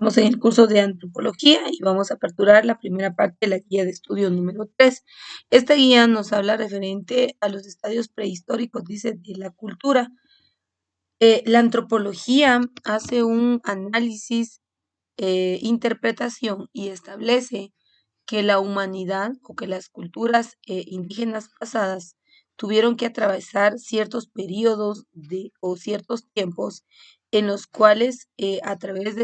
Estamos en el curso de antropología y vamos a aperturar la primera parte de la guía de estudio número 3. Esta guía nos habla referente a los estadios prehistóricos, dice, de la cultura. La antropología hace un análisis, interpretación y establece que la humanidad o que las culturas indígenas pasadas tuvieron que atravesar ciertos periodos o ciertos tiempos en los cuales a través de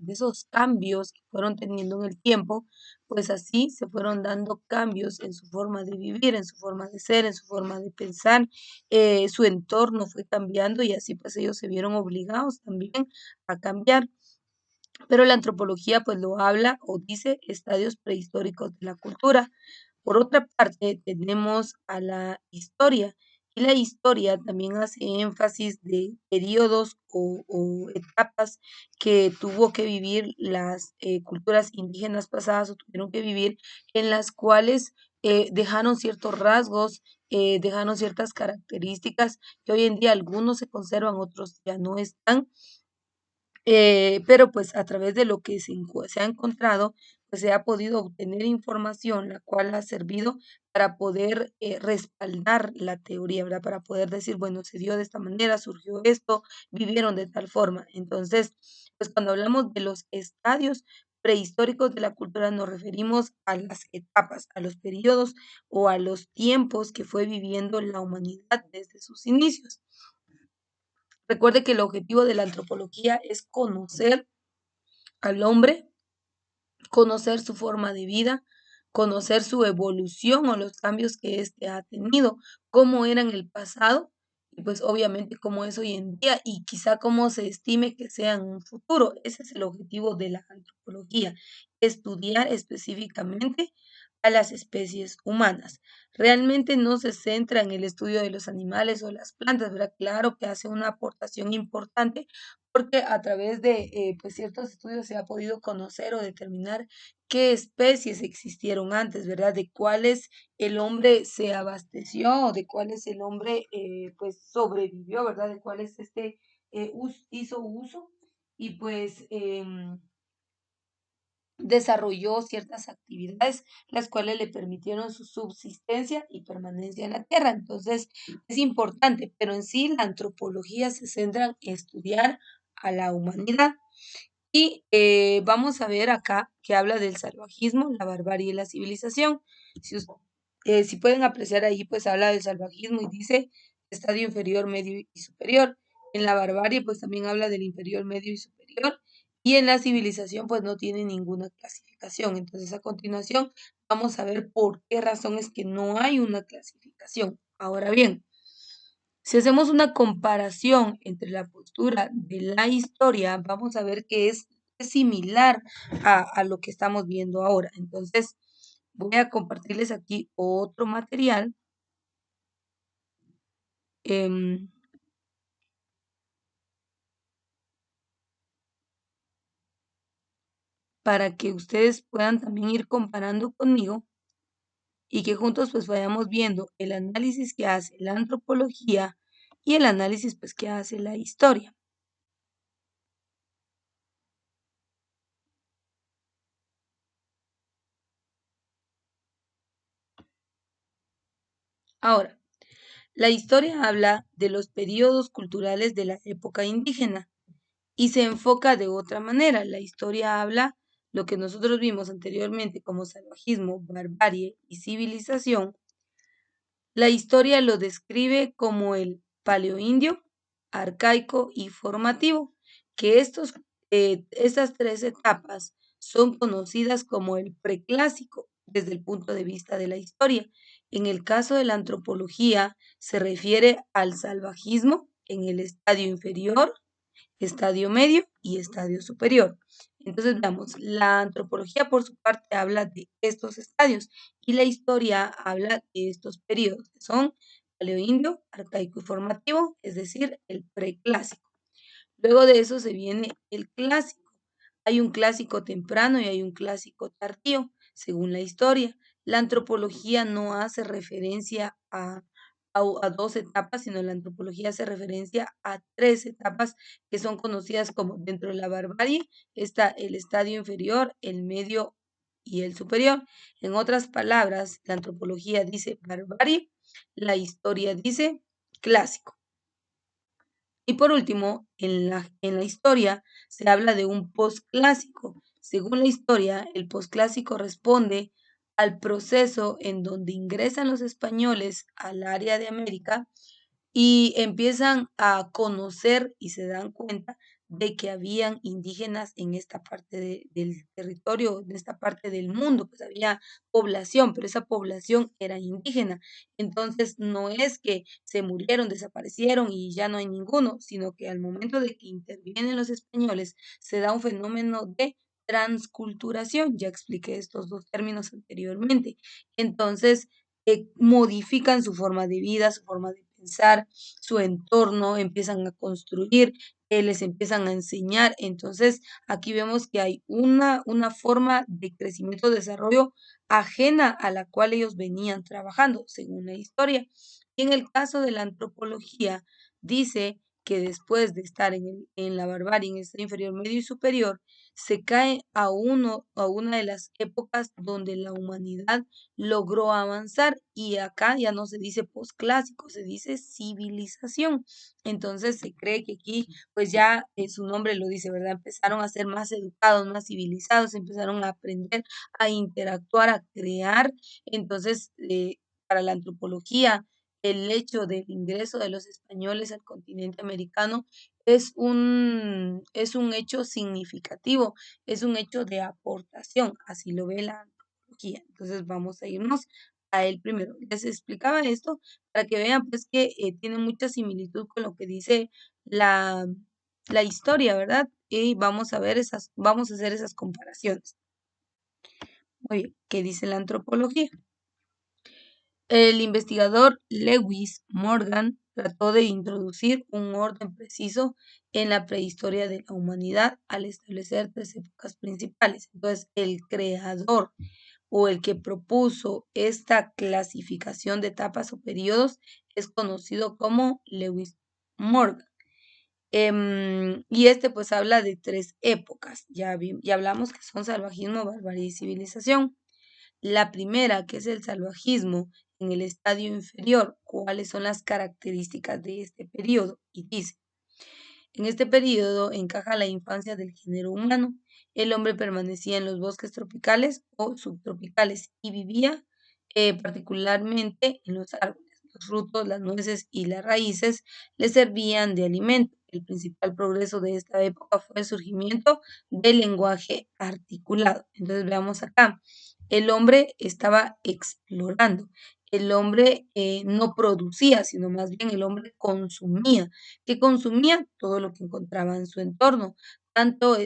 esos cambios que fueron teniendo en el tiempo, pues así se fueron dando cambios en su forma de vivir, en su forma de ser, en su forma de pensar, su entorno fue cambiando y así pues ellos se vieron obligados también a cambiar. Pero la antropología pues lo habla o dice estadios prehistóricos de la cultura. Por otra parte, tenemos a la historia y la historia también hace énfasis de periodos o etapas que tuvo que vivir las culturas indígenas pasadas o tuvieron que vivir, en las cuales dejaron ciertos rasgos, dejaron ciertas características que hoy en día algunos se conservan, otros ya no están, pero pues a través de lo que se ha encontrado, pues se ha podido obtener información, la cual ha servido para poder respaldar la teoría, ¿verdad? Para poder decir, bueno, se dio de esta manera, surgió esto, vivieron de tal forma. Entonces, pues cuando hablamos de los estadios prehistóricos de la cultura, nos referimos a las etapas, a los periodos o a los tiempos que fue viviendo la humanidad desde sus inicios. Recuerde que el objetivo de la antropología es conocer al hombre, conocer su forma de vida, conocer su evolución o los cambios que éste ha tenido, cómo era en el pasado y pues obviamente cómo es hoy en día y quizá cómo se estime que sea en un futuro. Ese es el objetivo de la antropología, estudiar específicamente a las especies humanas. Realmente no se centra en el estudio de los animales o las plantas, ¿verdad? Claro que hace una aportación importante porque a través de pues ciertos estudios se ha podido conocer o determinar qué especies existieron antes, ¿verdad? De cuáles el hombre se abasteció, o de cuáles el hombre pues sobrevivió, ¿verdad? De cuáles hizo uso y pues desarrolló ciertas actividades, las cuales le permitieron su subsistencia y permanencia en la tierra. Entonces, es importante, pero en sí la antropología se centra en estudiar a la humanidad. Y vamos a ver acá que habla del salvajismo, la barbarie y la civilización. Si pueden apreciar ahí, pues habla del salvajismo y dice estadio inferior, medio y superior. En la barbarie, pues también habla del inferior, medio y superior. Y en la civilización, pues no tiene ninguna clasificación. Entonces, a continuación, vamos a ver por qué razón es que no hay una clasificación. Ahora bien, si hacemos una comparación entre la postura de la historia, vamos a ver que es similar a lo que estamos viendo ahora. Entonces, voy a compartirles aquí otro material em, para que ustedes puedan también ir comparando conmigo y que juntos pues vayamos viendo el análisis que hace la antropología y el análisis pues que hace la historia. Ahora, la historia habla de los periodos culturales de la época indígena y se enfoca de otra manera. La historia habla lo que nosotros vimos anteriormente como salvajismo, barbarie y civilización. La historia lo describe como el paleoindio, arcaico y formativo, que estas tres etapas son conocidas como el preclásico desde el punto de vista de la historia. En el caso de la antropología, se refiere al salvajismo en el estadio inferior, estadio medio y estadio superior. Entonces, veamos, la antropología por su parte habla de estos estadios y la historia habla de estos periodos, que son paleoindio, arcaico y formativo, es decir, el preclásico. Luego de eso se viene el clásico. Hay un clásico temprano y hay un clásico tardío, según la historia. La antropología no hace referencia a dos etapas, sino la antropología hace referencia a tres etapas que son conocidas como dentro de la barbarie está el estadio inferior, el medio y el superior. En otras palabras, la antropología dice barbarie, la historia dice clásico. Y por último, en la historia se habla de un posclásico. Según la historia, el posclásico responde al proceso en donde ingresan los españoles al área de América y empiezan a conocer y se dan cuenta de que habían indígenas en esta parte del territorio, en esta parte del mundo, pues había población, pero esa población era indígena. Entonces, no es que se murieron, desaparecieron y ya no hay ninguno, sino que al momento de que intervienen los españoles, se da un fenómeno de transculturación. Ya expliqué estos dos términos anteriormente. Entonces, modifican su forma de vida, su forma de pensar, su entorno, empiezan a construir, les empiezan a enseñar. Entonces, aquí vemos que hay una forma de crecimiento, desarrollo ajena a la cual ellos venían trabajando, según la historia. Y en el caso de la antropología, dice que después de estar en la barbarie, en el inferior, medio y superior, se cae a una de las épocas donde la humanidad logró avanzar y acá ya no se dice posclásico, se dice civilización. Entonces se cree que aquí, pues ya su nombre lo dice, ¿verdad? Empezaron a ser más educados, más civilizados, empezaron a aprender, a interactuar, a crear. Entonces, para la antropología, el hecho del ingreso de los españoles al continente americano es un hecho significativo, es un hecho de aportación, así lo ve la antropología. Entonces vamos a irnos a él primero. Les explicaba esto para que vean pues que tiene mucha similitud con lo que dice la, la historia, ¿verdad? Y vamos a hacer esas comparaciones. Muy bien, ¿qué dice la antropología? El investigador Lewis Morgan trató de introducir un orden preciso en la prehistoria de la humanidad al establecer tres épocas principales. Entonces, el creador o el que propuso esta clasificación de etapas o periodos es conocido como Lewis Morgan. Y este pues habla de tres épocas. Ya hablamos que son salvajismo, barbarie y civilización. La primera, que es el salvajismo en el estadio inferior, ¿cuáles son las características de este periodo? Y dice, en este periodo encaja la infancia del género humano. El hombre permanecía en los bosques tropicales o subtropicales y vivía particularmente en los árboles. Los frutos, las nueces y las raíces le servían de alimento. El principal progreso de esta época fue el surgimiento del lenguaje articulado. Entonces veamos acá, el hombre estaba explorando. El hombre no producía, sino más bien el hombre consumía, que consumía todo lo que encontraba en su entorno, tanto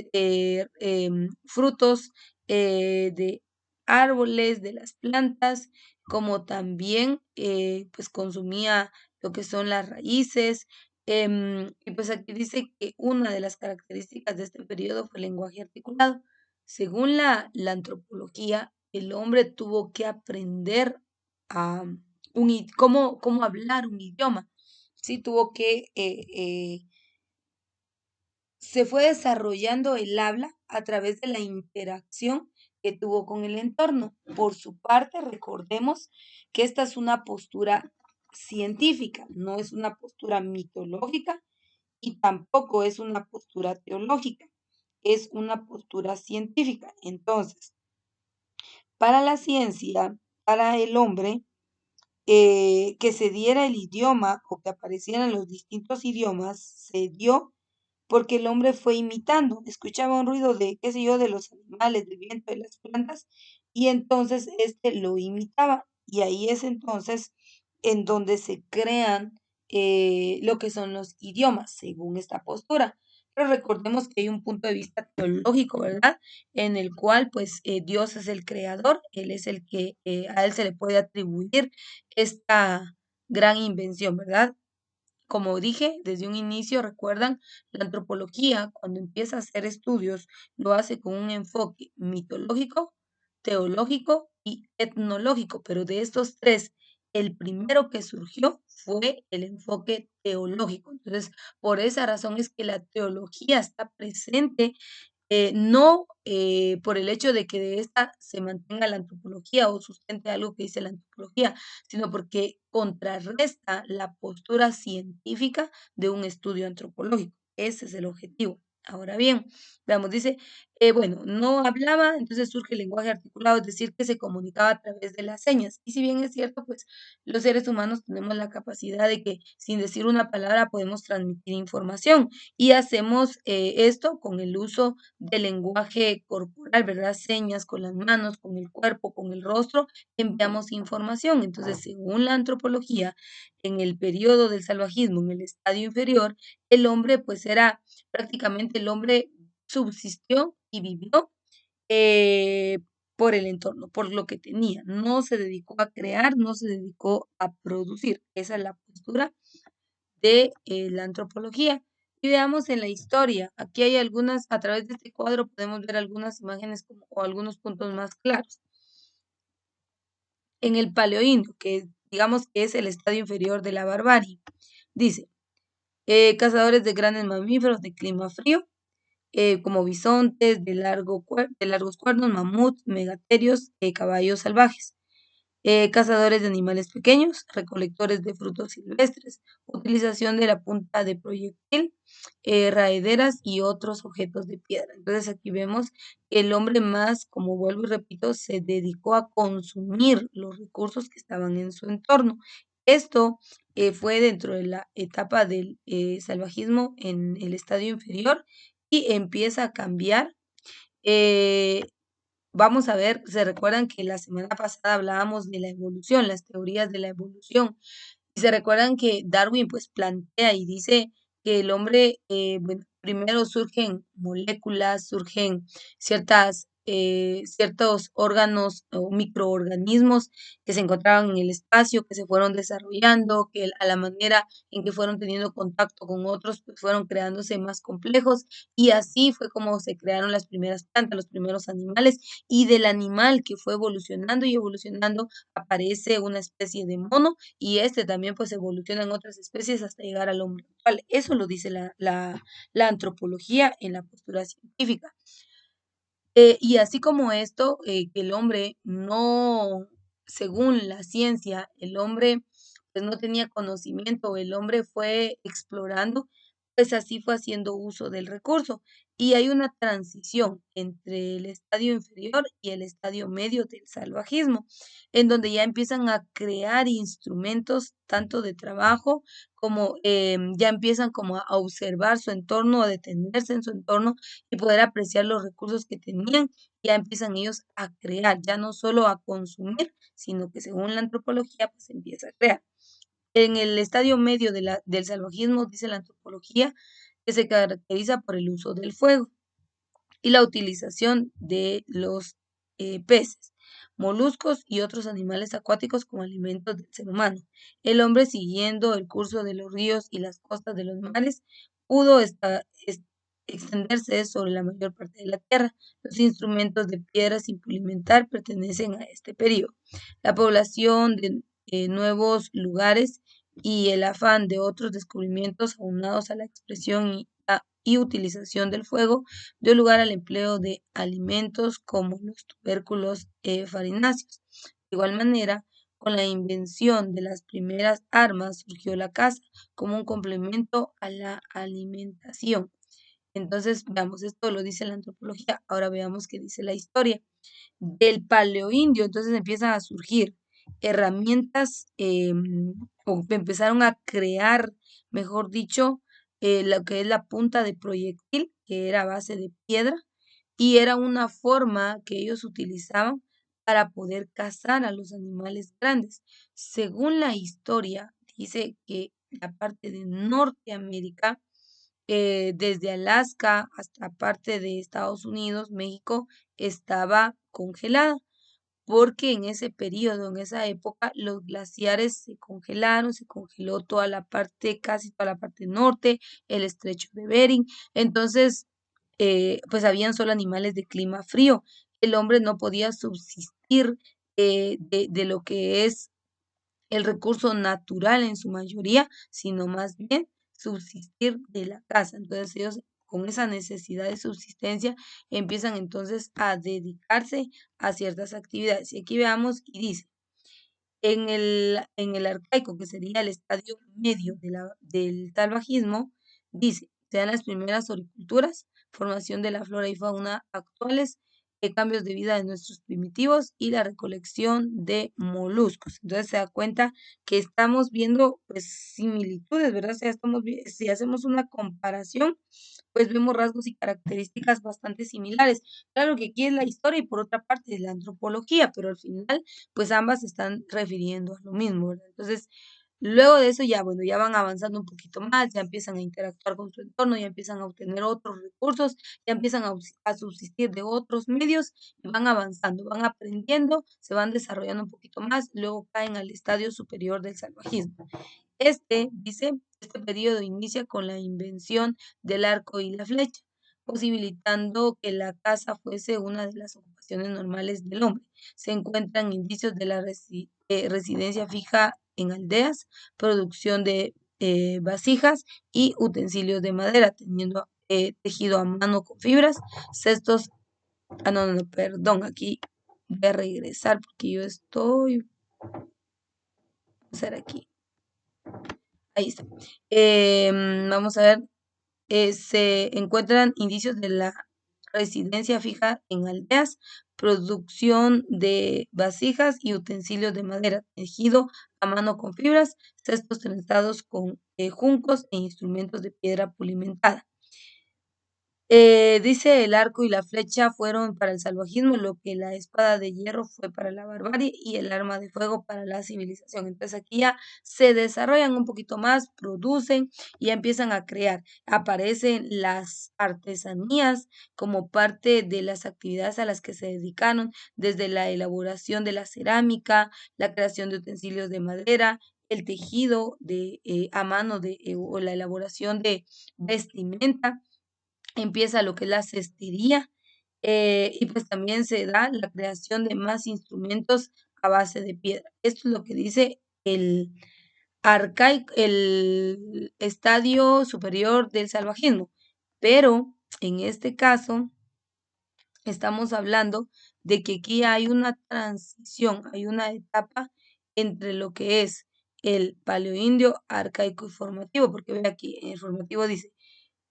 frutos de árboles, de las plantas, como también pues consumía lo que son las raíces. Y pues aquí dice que una de las características de este periodo fue el lenguaje articulado. Según la antropología, el hombre tuvo que aprender a cómo hablar un idioma. Sí, tuvo que se fue desarrollando el habla a través de la interacción que tuvo con el entorno. Por su parte, recordemos que esta es una postura científica, no es una postura mitológica y tampoco es una postura teológica, es una postura científica. Entonces, para la ciencia, para el hombre, que se diera el idioma o que aparecieran los distintos idiomas, se dio porque el hombre fue imitando, escuchaba un ruido de, qué sé yo, de los animales, del viento, de las plantas, y entonces este lo imitaba. Y ahí es entonces en donde se crean lo que son los idiomas, según esta postura. Pero recordemos que hay un punto de vista teológico, ¿verdad? En el cual, pues, Dios es el creador, Él es el que a Él se le puede atribuir esta gran invención, ¿verdad? Como dije desde un inicio, recuerdan, la antropología, cuando empieza a hacer estudios, lo hace con un enfoque mitológico, teológico y etnológico, pero de estos tres el primero que surgió fue el enfoque teológico. Entonces, por esa razón es que la teología está presente, no por el hecho de que de esta se mantenga la antropología o sustente algo que dice la antropología, sino porque contrarresta la postura científica de un estudio antropológico. Ese es el objetivo. Ahora bien, veamos, dice, bueno, no hablaba, entonces surge el lenguaje articulado, es decir, que se comunicaba a través de las señas. Y si bien es cierto, pues los seres humanos tenemos la capacidad de que sin decir una palabra podemos transmitir información y hacemos esto con el uso del lenguaje corporal, ¿verdad? Señas con las manos, con el cuerpo, con el rostro, enviamos información. Entonces, según la antropología, en el periodo del salvajismo, en el estadio inferior, el hombre pues era prácticamente el hombre subsistió y vivió eh, por el entorno, por lo que tenía. No se dedicó a crear, no se dedicó a producir. Esa es la postura de la antropología. Y veamos en la historia. Aquí hay algunas, a través de este cuadro podemos ver algunas imágenes o algunos puntos más claros. En el Paleoindio, que digamos que es el estadio inferior de la barbarie, dice, cazadores de grandes mamíferos de clima frío, como bisontes de largos cuernos, mamuts, megaterios, caballos salvajes. Cazadores de animales pequeños, recolectores de frutos silvestres, utilización de la punta de proyectil, raederas y otros objetos de piedra. Entonces aquí vemos que el hombre más, como vuelvo y repito, se dedicó a consumir los recursos que estaban en su entorno. Esto fue dentro de la etapa del salvajismo en el estadio inferior y empieza a cambiar. eh, Vamos a ver, se recuerdan que la semana pasada hablábamos de la evolución, las teorías de la evolución. Y se recuerdan que Darwin pues plantea y dice que el hombre, bueno, primero surgen moléculas, surgen ciertos órganos o microorganismos que se encontraban en el espacio, que se fueron desarrollando, que a la manera en que fueron teniendo contacto con otros, pues fueron creándose más complejos y así fue como se crearon las primeras plantas, los primeros animales y del animal que fue evolucionando y evolucionando aparece una especie de mono y este también pues evoluciona en otras especies hasta llegar al hombre actual. Eso lo dice la antropología en la postura científica. Y así como esto, que el hombre no, según la ciencia, el hombre pues no tenía conocimiento, el hombre fue explorando, pues así fue haciendo uso del recurso. Y hay una transición entre el estadio inferior y el estadio medio del salvajismo, en donde ya empiezan a crear instrumentos tanto de trabajo como ya empiezan como a observar su entorno, a detenerse en su entorno y poder apreciar los recursos que tenían, ya empiezan ellos a crear, ya no solo a consumir, sino que según la antropología, pues empieza a crear. En el estadio medio del salvajismo, dice la antropología, que se caracteriza por el uso del fuego y la utilización de los peces, moluscos y otros animales acuáticos como alimentos del ser humano. El hombre, siguiendo el curso de los ríos y las costas de los mares, pudo extenderse sobre la mayor parte de la tierra. Los instrumentos de piedra sin pulimentar pertenecen a este periodo. La población de nuevos lugares y el afán de otros descubrimientos aunados a la expresión y utilización del fuego dio lugar al empleo de alimentos como los tubérculos farináceos. De igual manera, con la invención de las primeras armas surgió la caza como un complemento a la alimentación. Entonces, veamos, esto lo dice la antropología, ahora veamos qué dice la historia. Del paleoindio, entonces empiezan a surgir herramientas o empezaron a crear, mejor dicho, lo que es la punta de proyectil, que era a base de piedra, y era una forma que ellos utilizaban para poder cazar a los animales grandes. Según la historia, dice que la parte de Norteamérica, desde Alaska hasta parte de Estados Unidos, México, estaba congelada porque en ese periodo, en esa época, los glaciares se congelaron, se congeló toda la parte, casi toda la parte norte, el estrecho de Bering. Entonces, pues habían solo animales de clima frío. El hombre no podía subsistir de lo que es el recurso natural en su mayoría, sino más bien subsistir de la caza. Entonces ellos con esa necesidad de subsistencia empiezan entonces a dedicarse a ciertas actividades. Y aquí veamos y dice, en el arcaico, que sería el estadio medio del salvajismo, dice, se dan las primeras horticulturas, formación de la flora y fauna actuales, cambios de vida de nuestros primitivos y la recolección de moluscos. Entonces se da cuenta que estamos viendo pues similitudes, ¿verdad? O sea, si hacemos una comparación, pues vemos rasgos y características bastante similares. Claro que aquí es la historia y por otra parte es la antropología, pero al final pues ambas se están refiriendo a lo mismo, ¿verdad? Entonces, luego de eso ya, bueno, ya van avanzando un poquito más, ya empiezan a interactuar con su entorno, ya empiezan a obtener otros recursos, ya empiezan a subsistir de otros medios y van avanzando, van aprendiendo, se van desarrollando un poquito más, luego caen al estadio superior del salvajismo. Dice, este periodo inicia con la invención del arco y la flecha, posibilitando que la caza fuese una de las ocupaciones normales del hombre. Se encuentran indicios de la residencia fija en aldeas, producción de vasijas y utensilios de madera, teniendo tejido a mano con fibras, cestos, no, perdón, aquí voy a regresar porque vamos a ver aquí, ahí está. Vamos a ver, se encuentran indicios de la residencia fija en aldeas, producción de vasijas y utensilios de madera, tejido a mano con fibras, cestos trenzados con juncos e instrumentos de piedra pulimentada. Dice el arco y la flecha fueron para el salvajismo lo que la espada de hierro fue para la barbarie y el arma de fuego para la civilización. Entonces aquí ya se desarrollan un poquito más, producen y ya empiezan a crear. Aparecen las artesanías como parte de las actividades a las que se dedicaron, desde la elaboración de la cerámica, la creación de utensilios de madera, el tejido a mano o la elaboración de vestimenta. Empieza lo que es la cestería, y pues también se da la creación de más instrumentos a base de piedra. Esto es lo que dice el estadio superior del salvajismo. Pero en este caso estamos hablando de que aquí hay una transición, hay una etapa entre lo que es el paleoindio arcaico y formativo, porque ve aquí, en el formativo dice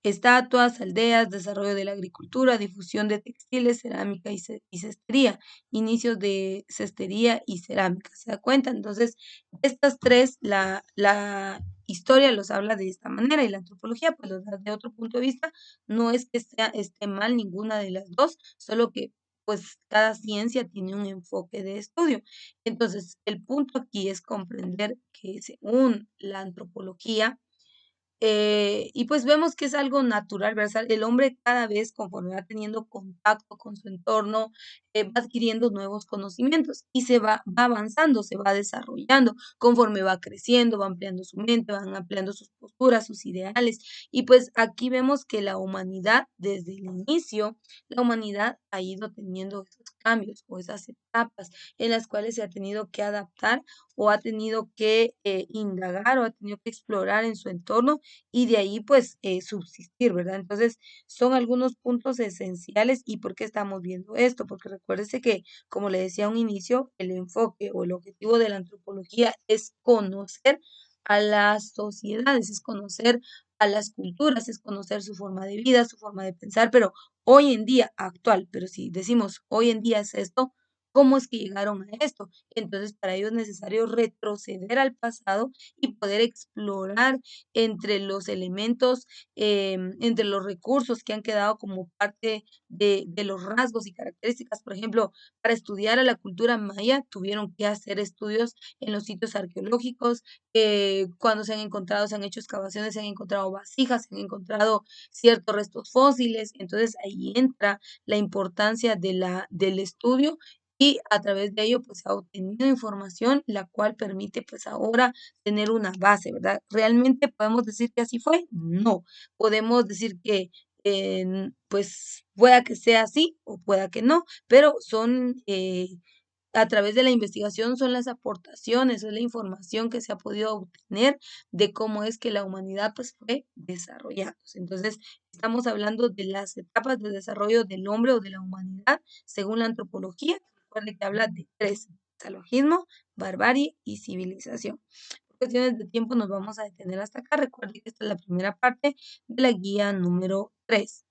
estatuas, aldeas, desarrollo de la agricultura, difusión de textiles, cerámica y cestería, inicios de cestería y cerámica. ¿Se da cuenta? Entonces, estas tres, la historia los habla de esta manera y la antropología pues los da de otro punto de vista. No es que esté mal ninguna de las dos, solo que pues cada ciencia tiene un enfoque de estudio. Entonces, el punto aquí es comprender que según la antropología, y pues vemos que es algo natural, ¿verdad? El hombre cada vez conforme va teniendo contacto con su entorno, va adquiriendo nuevos conocimientos y va avanzando, se va desarrollando conforme va creciendo, va ampliando su mente, van ampliando sus posturas, sus ideales. Y pues aquí vemos que la humanidad, desde el inicio, la humanidad ha ido teniendo esos cambios o esas etapas en las cuales se ha tenido que adaptar o ha tenido que indagar o ha tenido que explorar en su entorno y de ahí pues subsistir, ¿verdad? Entonces son algunos puntos esenciales. ¿Y por qué estamos viendo esto? Porque recuérdese que, como le decía a un inicio, el enfoque o el objetivo de la antropología es conocer a las sociedades, es conocer a las culturas, es conocer su forma de vida, su forma de pensar, pero hoy en día, actual, pero si decimos hoy en día es esto, ¿cómo es que llegaron a esto? Entonces, para ello es necesario retroceder al pasado y poder explorar entre los elementos, entre los recursos que han quedado como parte de los rasgos y características. Por ejemplo, para estudiar a la cultura maya tuvieron que hacer estudios en los sitios arqueológicos, cuando se han encontrado, se han hecho excavaciones, se han encontrado vasijas, se han encontrado ciertos restos fósiles. Entonces ahí entra la importancia del estudio y a través de ello pues se ha obtenido información la cual permite pues ahora tener una base, ¿verdad? ¿Realmente podemos decir que así fue? No. Podemos decir que pues pueda que sea así o pueda que no, pero son A través de la investigación son las aportaciones, es la información que se ha podido obtener de cómo es que la humanidad pues fue desarrollándose. Entonces, estamos hablando de las etapas de desarrollo del hombre o de la humanidad según la antropología. Recuerde que habla de tres: salvajismo, barbarie y civilización. Por cuestiones de tiempo nos vamos a detener hasta acá. Recuerde que esta es la primera parte de la guía número 3.